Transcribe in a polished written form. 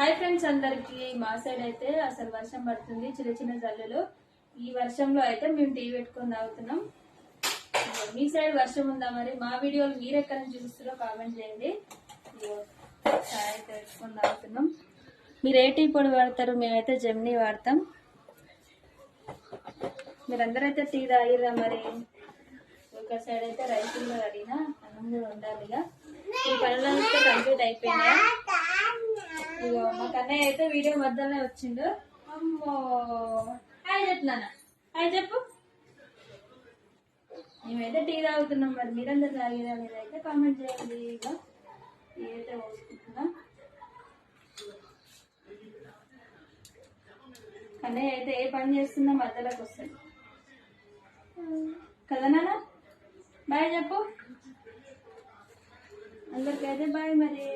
Hi friends, అందరికి మా side అయితే అసలు వర్షం పడుతుంది, చిన్న చిన్న జల్లులు. ఈ వర్షంలో అయితే మేము టీ పెట్టుకొని తాగుతున్నాం. మీ సైడ్ వర్షం ఉందా? మరి మా వీడియోలు మీరు ఎక్కడ నుంచి చూస్తారో కామెంట్ చేయండి. చాయ్ అయితే పెట్టుకొని తాగుతున్నాం. మీరు ఏ టీ పొడి వాడతారు? మేమైతే జెమినీ వాడతాం. మీరందరూ అయితే టీ తాగిరా? మరి ఒక సైడ్ అయితే రైస్ కూడా అడిగినా అన్నం కూడా ఉండాలి. ఈ పనులు అయితే కంప్లీట్ అయిపోయినాయి. ఇగో మా కన్నయ్య అయితే వీడియో మధ్యలోనే వచ్చిండు. అమ్మో, హాయ్ చెప్తున్నానా? హాయ్ చెప్పు. మేమైతే టీ తాగుతున్నాం. మరి మీరందరూ తాగిరా? మీరైతే కామెంట్ చేయండి. ఇక టీ అయితే పోసుకుంటున్నా. కన్నయ్య అయితే ఏ పని చేస్తున్నా మధ్యలోకి వస్తుంది కదా నాన్న. బాయ్ చెప్పు అందరికైతే. బాయ్ మరి.